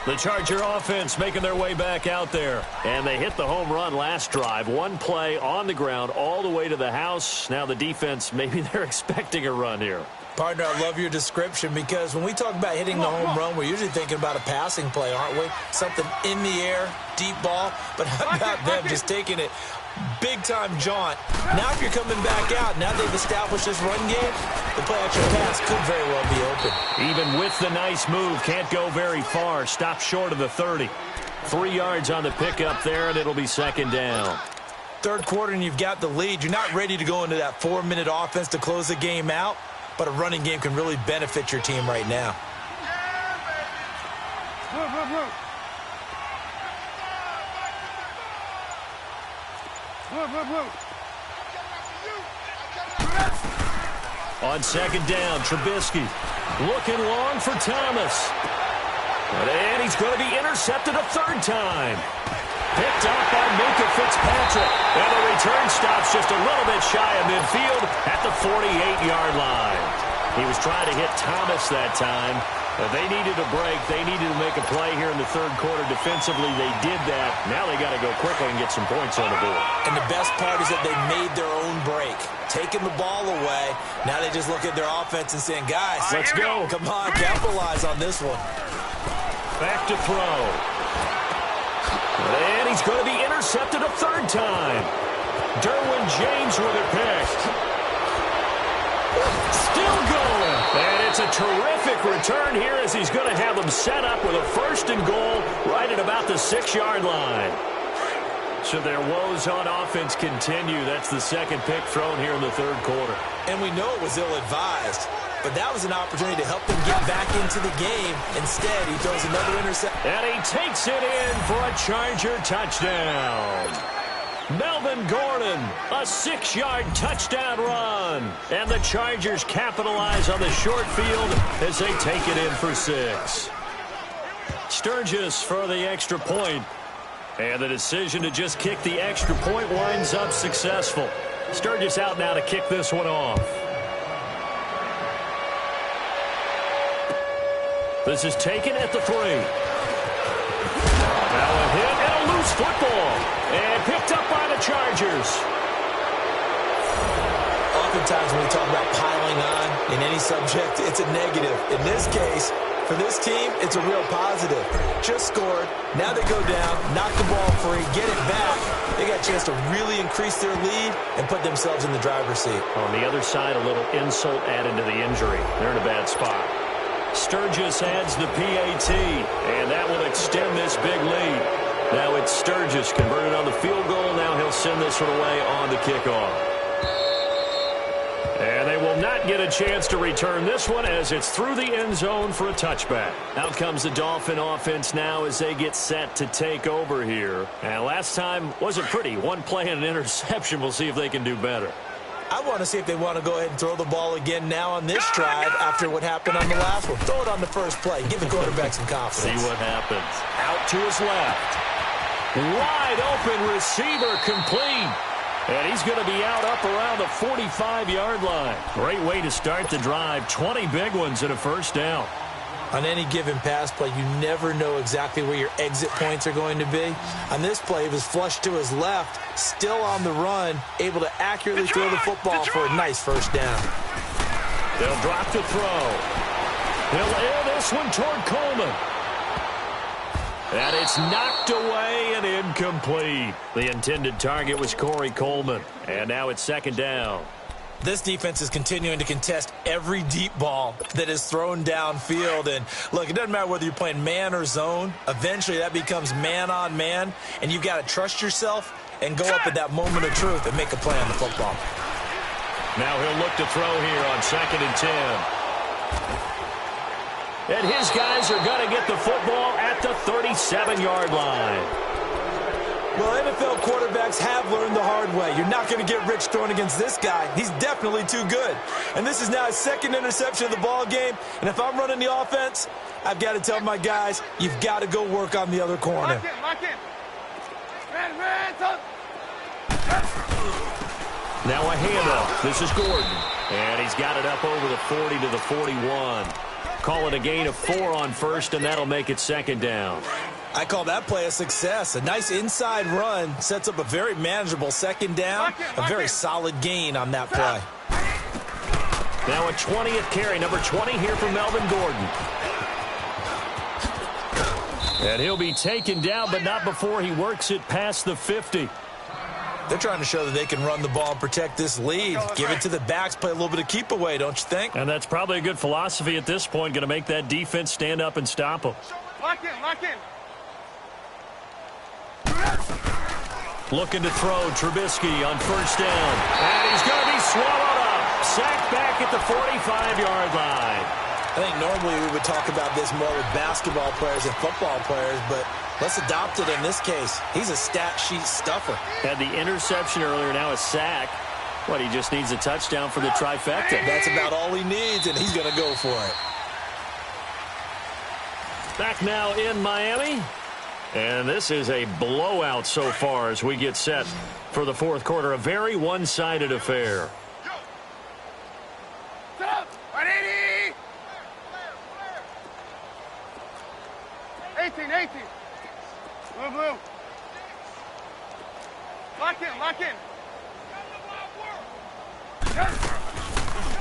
The Charger offense making their way back out there. And they hit the home run last drive. One play on the ground all the way to the house. Now the defense, maybe they're expecting a run here. Partner, I love your description because when we talk about hitting the home run, we're usually thinking about a passing play, aren't we? Something in the air, deep ball. But how about them just taking it big-time jaunt? Now if you're coming back out, now they've established this run game, the play-action pass could very well be open. Even with the nice move, can't go very far. Stop short of the 30. 3 yards on the pickup there, and it'll be second down. Third quarter, and you've got the lead. You're not ready to go into that 4-minute offense to close the game out, but a running game can really benefit your team right now. On second down, Trubisky looking long for Thomas. And he's going to be intercepted a third time. Picked up by Minka Fitzpatrick. And the return stops just a little bit shy of midfield at the 48-yard line. He was trying to hit Thomas that time. But they needed a break. They needed to make a play here in the third quarter. Defensively, they did that. Now they got to go quickly and get some points on the board. And the best part is that they made their own break. Taking the ball away. Now they just look at their offense and saying, guys, let's go. Come on, capitalize on this one. Back to throw. And he's going to be intercepted a third time. Derwin James with it picked. Still going. And it's a terrific return here as he's going to have them set up with a first and goal right at about the 6-yard line. So their woes on offense continue. That's the second pick thrown here in the third quarter. And we know it was ill-advised, but that was an opportunity to help them get back into the game. Instead, he throws another interception. And he takes it in for a Charger touchdown. Melvin Gordon, a 6-yard touchdown run. And the Chargers capitalize on the short field as they take it in for 6. Sturgis for the extra point. And the decision to just kick the extra point winds up successful. Sturgis out now to kick this one off. This is taken at the 3. Now a hit and a loose football. And picked up by the Chargers. Oftentimes when we talk about piling on in any subject, it's a negative. In this case, for this team, it's a real positive. Just scored. Now they go down, knock the ball free, get it back. They got a chance to really increase their lead and put themselves in the driver's seat. On the other side, a little insult added to the injury. They're in a bad spot. Sturgis adds the PAT, and that will extend this big lead. Now it's Sturgis converted on the field goal. Now he'll send this one away on the kickoff. And they will not get a chance to return this one as it's through the end zone for a touchback. Out comes the Dolphin offense now as they get set to take over here. And last time wasn't pretty. One play and an interception. We'll see if they can do better. I want to see if they want to go ahead and throw the ball again now on this drive after what happened on the last one. Throw it on the first play. Give the quarterback some confidence. See what happens. Out to his left. Wide open receiver complete. And he's going to be out up around the 45-yard line. Great way to start the drive. 20 big ones and a first down. On any given pass play, you never know exactly where your exit points are going to be. On this play, it was flushed to his left, still on the run, able to accurately throw the football for a nice first down. They'll drop to throw. He'll air this one toward Coleman. And it's knocked away and incomplete. The intended target was Corey Coleman. And now it's second down. This defense is continuing to contest every deep ball that is thrown downfield. And, look, it doesn't matter whether you're playing man or zone. Eventually, that becomes man-on-man, and you've got to trust yourself and go up at that moment of truth and make a play on the football. Now he'll look to throw here on 2nd and 10. And his guys are going to get the football at the 37-yard line. Well, NFL quarterbacks have learned the hard way. You're not going to get rich throwing against this guy. He's definitely too good. And this is now his second interception of the ball game. And if I'm running the offense, I've got to tell my guys, you've got to go work on the other corner. Lock in. Now a handoff. This is Gordon. And he's got it up over the 40 to the 41. Call it a gain of 4 on first, and that'll make it second down. I call that play a success. A nice inside run sets up a very manageable second down. A very solid gain on that play. Now a 20th carry, number 20 here for Melvin Gordon. And he'll be taken down, but not before he works it past the 50. They're trying to show that they can run the ball and protect this lead. Give it to the backs, play a little bit of keep away, don't you think? And that's probably a good philosophy at this point, going to make that defense stand up and stop them. Lock in. Looking to throw Trubisky on first down. And he's going to be swallowed up. Sacked back at the 45-yard line. I think normally we would talk about this more with basketball players and football players, but let's adopt it in this case. He's a stat sheet stuffer. Had the interception earlier, now a sack. What, he just needs a touchdown for the trifecta. That's about all he needs, and he's going to go for it. Back now in Miami. And this is a blowout so far as we get set for the fourth quarter. A very one-sided affair. 18. Blue. Lock in.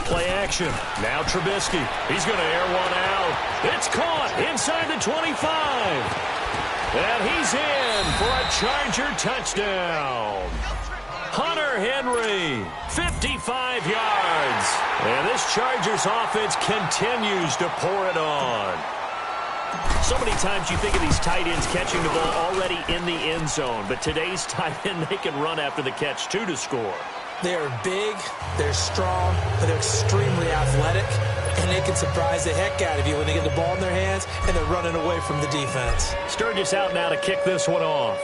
Play action. Now Trubisky. He's going to air one out. It's caught inside the 25. And he's in for a Charger touchdown. Hunter Henry, 55 yards. And this Chargers offense continues to pour it on. So many times you think of these tight ends catching the ball already in the end zone. But today's tight end, they can run after the catch, too, to score. They are big, they're strong, but they're extremely athletic. And they can surprise the heck out of you when they get the ball in their hands and they're running away from the defense. Sturgis out now to kick this one off.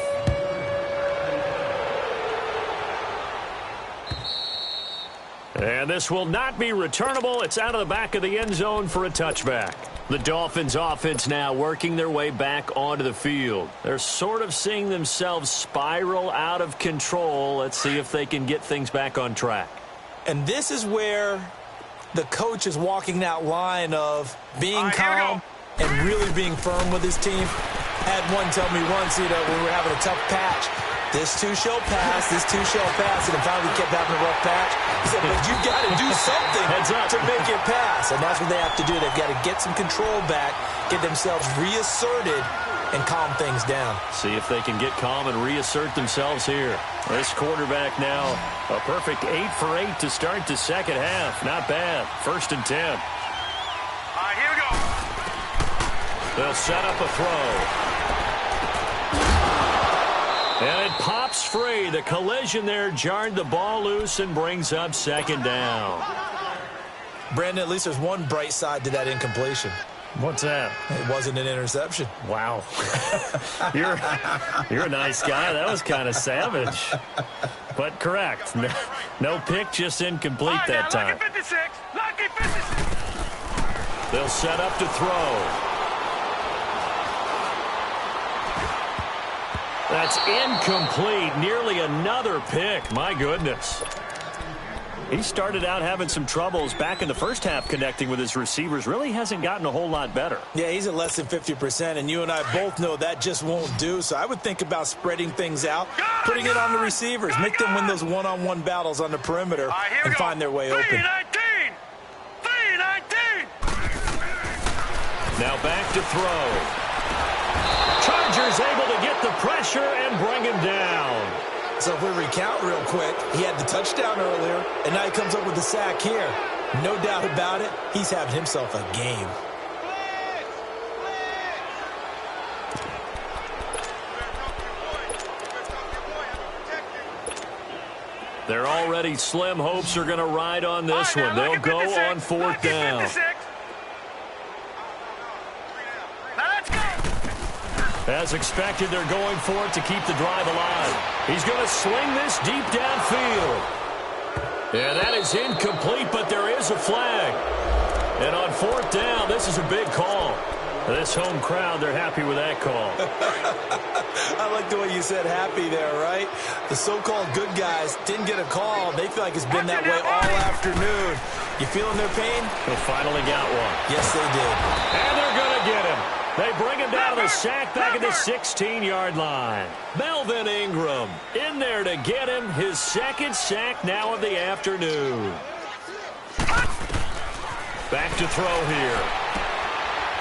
And this will not be returnable. It's out of the back of the end zone for a touchback. The Dolphins offense now working their way back onto the field. They're sort of seeing themselves spiral out of control. Let's see if they can get things back on track. And this is where the coach is walking that line of being calm and really being firm with his team. Had one tell me once, when we were having a tough patch, this too shall pass, this too shall pass, and finally kept having a rough patch. He said, but you got to do something to make it pass, and that's what they have to do. They've got to get some control back, get themselves reasserted, and calm things down. See if they can get calm and reassert themselves here. This quarterback now, a perfect 8 for 8 to start the second half. Not bad. 1st and 10. All right, here we go. They'll set up a throw. And it pops free. The collision there jarred the ball loose and brings up 2nd down. Brandon, at least there's one bright side to that incompletion. What's that? It wasn't an interception. Wow. You're a nice guy. That was kind of savage. But correct. No pick, just incomplete right, that now, time. Lucky 56. Lucky 56. They'll set up to throw. That's incomplete. Nearly another pick. My goodness. He started out having some troubles back in the first half connecting with his receivers. Really hasn't gotten a whole lot better. Yeah, he's at less than 50%, and you and I both know that just won't do. So I would think about spreading things out, putting it on the receivers, make them win those one-on-one battles on the perimeter, and find their way open. 3-19. Now back to throw. Chargers able to get the pressure and bring him down. So if we recount real quick, he had the touchdown earlier, and now he comes up with the sack here. No doubt about it, he's having himself a game. They're already slim hopes are going to ride on this one. They'll go on 4th down. As expected, they're going for it to keep the drive alive. He's going to sling this deep downfield. Yeah, that is incomplete, but there is a flag. And on 4th down, this is a big call. This home crowd, they're happy with that call. I like the way you said happy there, right? The so-called good guys didn't get a call. They feel like it's been that way all afternoon. You feeling their pain? They finally got one. Yes, they did. And they're going to get him. They bring him down to the sack back at the 16-yard line. Melvin Ingram in there to get him his 2nd sack now of the afternoon. Back to throw here.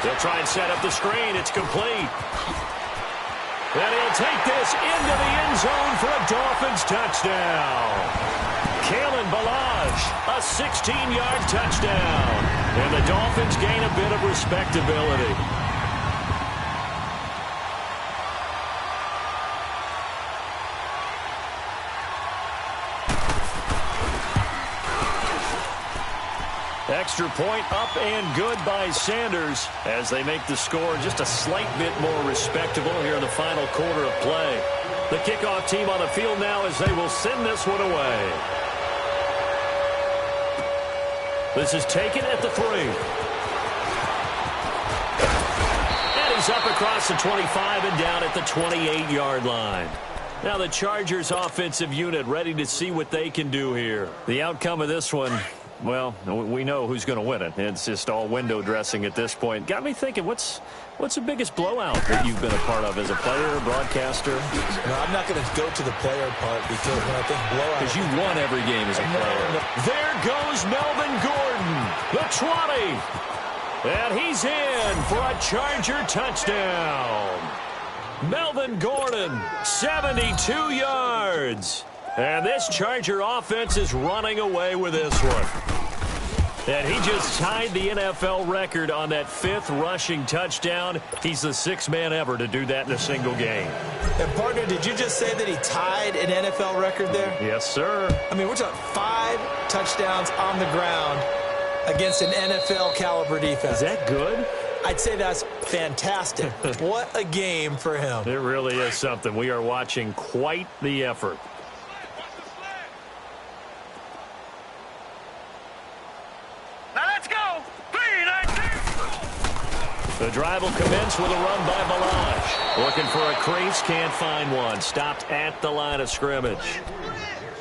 They'll try and set up the screen. It's complete. And he'll take this into the end zone for a Dolphins touchdown. Kalen Ballage, a 16-yard touchdown. And the Dolphins gain a bit of respectability. Extra point up and good by Sanders as they make the score just a slight bit more respectable here in the final quarter of play. The kickoff team on the field now as they will send this one away. This is taken at the 3. And he's up across the 25 and down at the 28-yard line. Now the Chargers offensive unit ready to see what they can do here. The outcome of this one, well, we know who's going to win it. It's just all window dressing at this point. Got me thinking, what's the biggest blowout that you've been a part of as a player, broadcaster? No, I'm not going to go to the player part because when I think blowout... Because you won every game as a player. No. There goes Melvin Gordon, the 20. And he's in for a Charger touchdown. Melvin Gordon, 72 yards. And this Charger offense is running away with this one. And he just tied the NFL record on that 5th rushing touchdown. He's the 6th man ever to do that in a single game. And, partner, did you just say that he tied an NFL record there? Yes, sir. I mean, we're talking 5 touchdowns on the ground against an NFL-caliber defense. Is that good? I'd say that's fantastic. What a game for him. It really is something. We are watching quite the effort. The drive will commence with a run by Ballage. Looking for a crease, can't find one. Stopped at the line of scrimmage.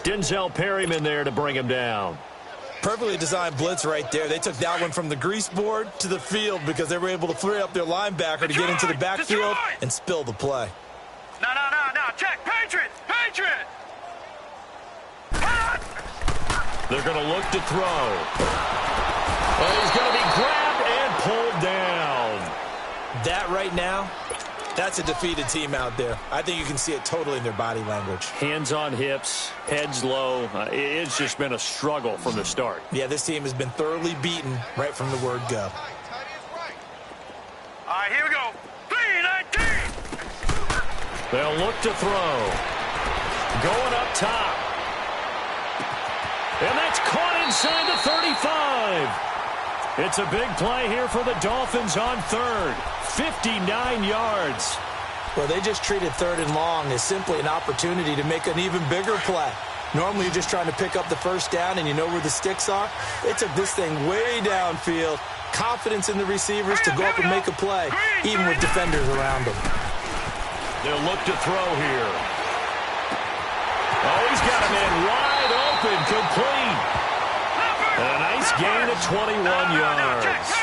Denzel Perryman there to bring him down. Perfectly designed blitz right there. They took that one from the grease board to the field because they were able to free up their linebacker to get into the backfield and spill the play. No. Check. Patriot. They're going to look to throw. Well, he's going to be grabbed and pulled down. That right now, that's a defeated team out there. I think you can see it totally in their body language. Hands on hips, heads low. It's just been a struggle from the start. Yeah, this team has been thoroughly beaten right from the word go. All right, here we go. 3-19. They'll look to throw. Going up top. And that's caught inside the 35. It's a big play here for the Dolphins on third. 59 yards. Well, they just treated third and long as simply an opportunity to make an even bigger play. Normally, you're just trying to pick up the first down and you know where the sticks are. They took this thing way downfield. Confidence in the receivers to go up and make a play, even with defenders around them. They'll look to throw here. Oh, he's got a man wide open, complete. A nice gain of 21 yards.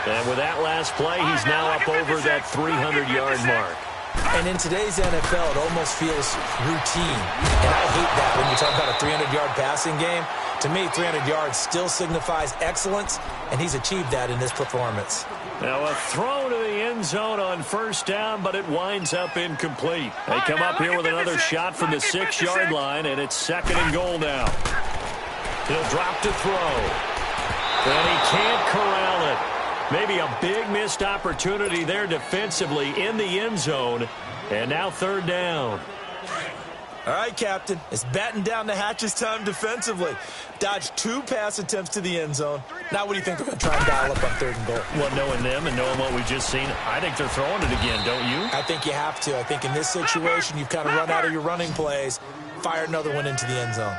And with that last play, he's now up over that 300-yard mark. And in today's NFL, it almost feels routine. And I hate that when you talk about a 300-yard passing game. To me, 300 yards still signifies excellence, and he's achieved that in this performance. Now a throw to the end zone on first down, but it winds up incomplete. They come up here with another shot from the 6-yard line, and it's 2nd and goal now. He'll drop to throw. And he can't corral it. Maybe a big missed opportunity there defensively in the end zone. And now 3rd down. All right, Captain. It's batten down the hatches time defensively. Dodged 2 pass attempts to the end zone. Now what do you think they're going to try and dial up on 3rd and goal? Well, knowing them and knowing what we just seen, I think they're throwing it again, don't you? I think you have to. I think in this situation, you've kind of run out of your running plays. Fire another one into the end zone.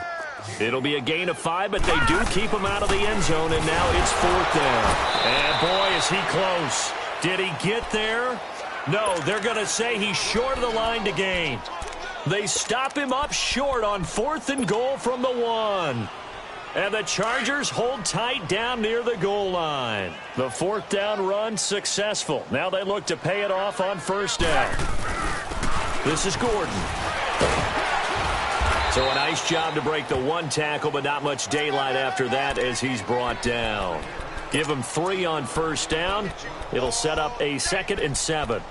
It'll be a gain of 5, but they do keep him out of the end zone, and now it's 4th down. And boy, is he close. Did he get there? No, they're going to say he's short of the line to gain. They stop him up short on 4th and goal from the 1. And the Chargers hold tight down near the goal line. The 4th down run successful. Now they look to pay it off on 1st down. This is Gordon. So a nice job to break the 1 tackle, but not much daylight after that as he's brought down. Give him 3 on 1st down. It'll set up a 2nd and 7.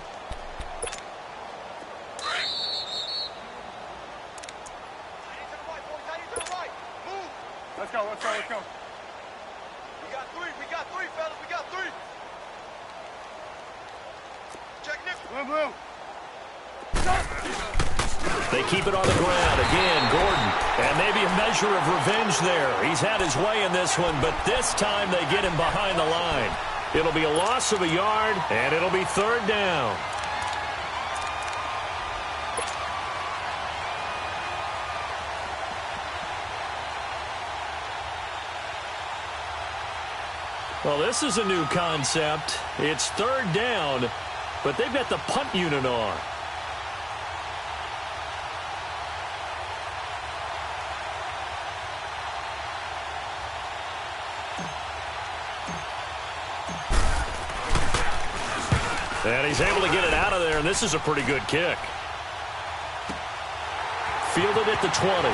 Let's go. We got three, fellas. We got 3. Check this. Blue. They keep it on the ground. Again, Gordon. And maybe a measure of revenge there. He's had his way in this one, but this time they get him behind the line. It'll be a loss of a yard, and it'll be 3rd down. Well, this is a new concept. It's 3rd down, but they've got the punt unit on. And he's able to get it out of there, and this is a pretty good kick. Fielded at the 20.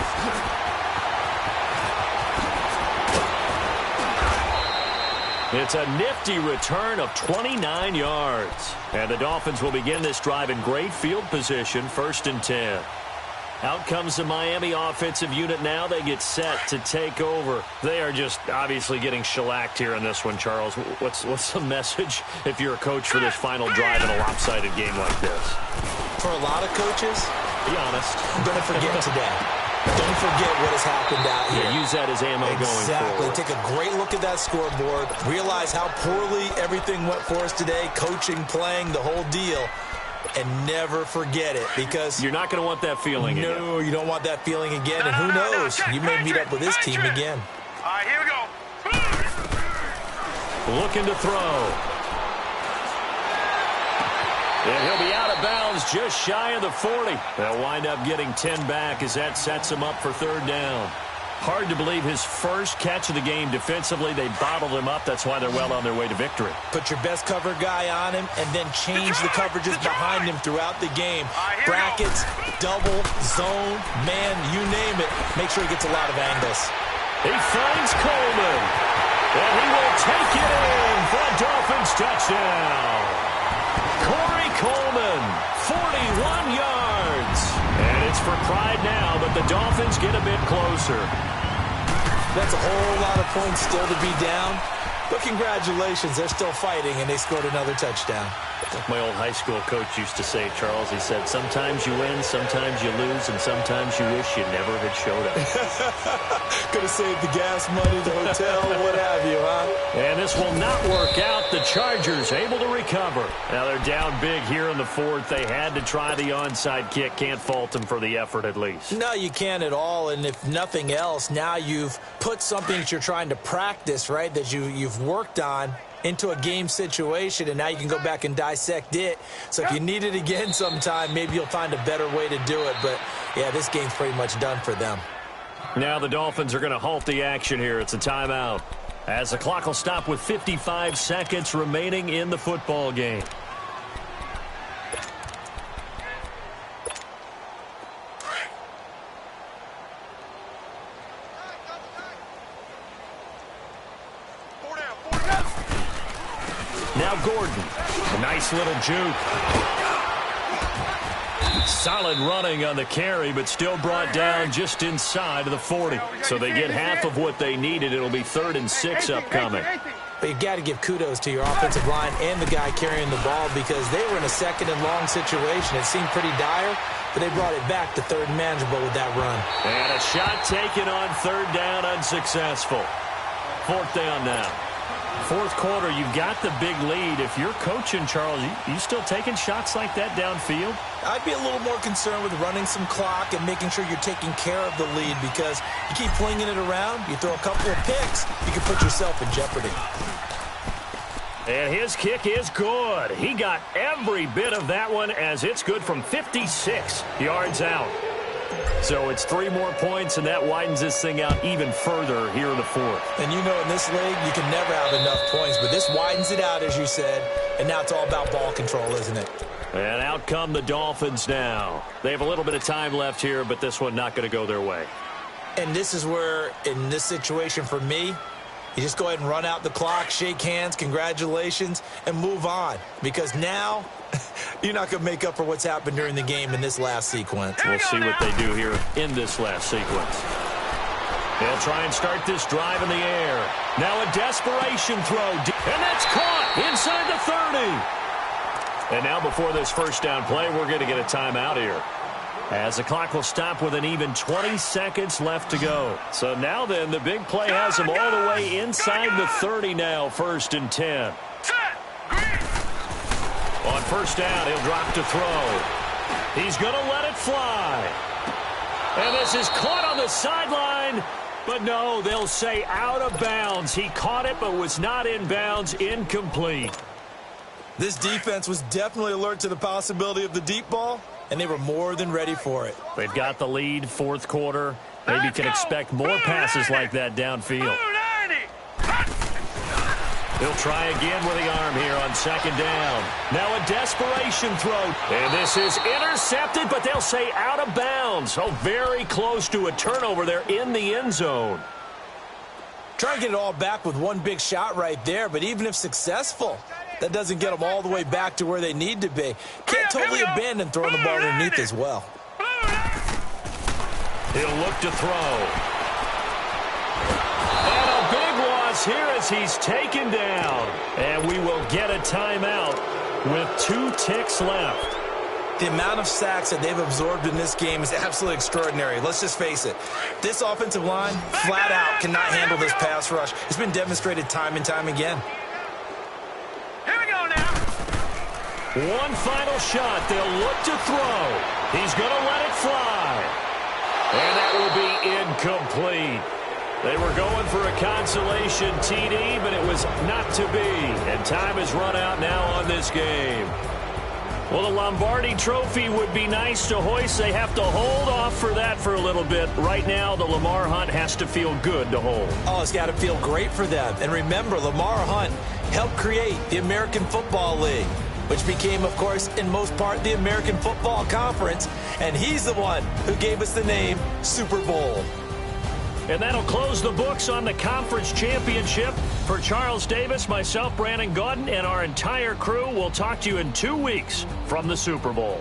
It's a nifty return of 29 yards. And the Dolphins will begin this drive in great field position, 1st and 10. Out comes the Miami offensive unit now. They get set to take over. They are just obviously getting shellacked here in this one, Charles. What's the message if you're a coach for this final drive in a lopsided game like this? For a lot of coaches, be honest, I'm going to forget today. Don't forget what has happened out here. Yeah, use that as ammo going forward. Exactly. Take a great look at that scoreboard. Realize how poorly everything went for us today. Coaching, playing, the whole deal. And never forget it, because you're not going to want that feeling again. No, you don't want that feeling again. And who knows? You may meet up with this team again. All right, here we go. Looking to throw. And he'll be out of bounds just shy of the 40. They'll wind up getting 10 back as that sets him up for 3rd down. Hard to believe his first catch of the game defensively. They bottled him up. That's why they're well on their way to victory. Put your best cover guy on him and then change the coverages behind him throughout the game. Brackets, double, zone, man, you name it. Make sure he gets a lot of angles. He finds Coleman, and he will take it in for a Dolphins touchdown. Corey Coleman, 41 yards. And it's for pride now, but the Dolphins get a bit closer. That's a whole lot of points still to be down. But congratulations, they're still fighting, and they scored another touchdown. Like my old high school coach used to say, Charles, he said, sometimes you win, sometimes you lose, and sometimes you wish you never had showed up. Could have saved the gas money, the hotel, what have you, huh? And this will not work out. The Chargers able to recover. Now they're down big here in the fourth. They had to try the onside kick. Can't fault them for the effort at least. No, you can't at all. And if nothing else, now you've put something that you're trying to practice, right, that you've worked on into a game situation, and now you can go back and dissect it. So if you need it again sometime, maybe you'll find a better way to do it. But, yeah, this game's pretty much done for them. Now the Dolphins are going to halt the action here. It's a timeout, as the clock will stop with 55 seconds remaining in the football game. Now Gordon, a nice little juke. Solid running on the carry, but still brought down just inside of the 40. So they get half of what they needed. It'll be 3rd and 6 upcoming. But you got to give kudos to your offensive line and the guy carrying the ball, because they were in a 2nd and long situation. It seemed pretty dire, but they brought it back to 3rd and manageable with that run. And a shot taken on 3rd down, unsuccessful. 4th down now. 4th quarter, you've got the big lead. If you're coaching, Charles, you still taking shots like that downfield? I'd be a little more concerned with running some clock and making sure you're taking care of the lead, because you keep flinging it around, you throw a couple of picks, you can put yourself in jeopardy. And his kick is good. He got every bit of that one, as it's good from 56 yards out. So it's 3 more points, and that widens this thing out even further here in the 4th. And you know, in this league, you can never have enough points, but this widens it out, as you said, and now it's all about ball control, isn't it? And out come the Dolphins now. They have a little bit of time left here, but this one not going to go their way. And this is where, in this situation for me, you just go ahead and run out the clock, shake hands, congratulations, and move on. Because now, you're not going to make up for what's happened during the game in this last sequence. We'll see what they do here in this last sequence. They'll try and start this drive in the air. Now a desperation throw, and that's caught inside the 30. And now before this first down play, we're going to get a timeout here, as the clock will stop with an even 20 seconds left to go. So now then, the big play has them all the way inside the 30 now, 1st and 10. On first down, he'll drop to throw. He's going to let it fly. And this is caught on the sideline. But no, they'll say out of bounds. He caught it but was not in bounds, incomplete. This defense was definitely alert to the possibility of the deep ball, and they were more than ready for it. They've got the lead, 4th quarter. Maybe can expect more passes like that downfield. He'll try again with the arm here on 2nd down. Now a desperation throw. And this is intercepted, but they'll say out of bounds. Oh, very close to a turnover there in the end zone. Trying to get it all back with one big shot right there, but even if successful, that doesn't get them all the way back to where they need to be. Can't totally abandon throwing the ball underneath as well. He'll look to throw. And a big loss here as he's taken down. And we will get a timeout with 2 ticks left. The amount of sacks that they've absorbed in this game is absolutely extraordinary. Let's just face it. This offensive line, flat out, cannot handle this pass rush. It's been demonstrated time and time again. Here we go now. One final shot. They'll look to throw. He's going to let it fly. And that will be incomplete. They were going for a consolation TD, but it was not to be. And time has run out now on this game. Well, the Lombardi Trophy would be nice to hoist. They have to hold off for that for a little bit. Right now, the Lamar Hunt has to feel good to hold. Oh, it's got to feel great for them. And remember, Lamar Hunt helped create the American Football League, which became, of course, in most part, the American Football Conference. And he's the one who gave us the name Super Bowl. And that'll close the books on the conference championship. For Charles Davis, myself, Brandon Gaudin, and our entire crew, we'll talk to you in 2 weeks from the Super Bowl.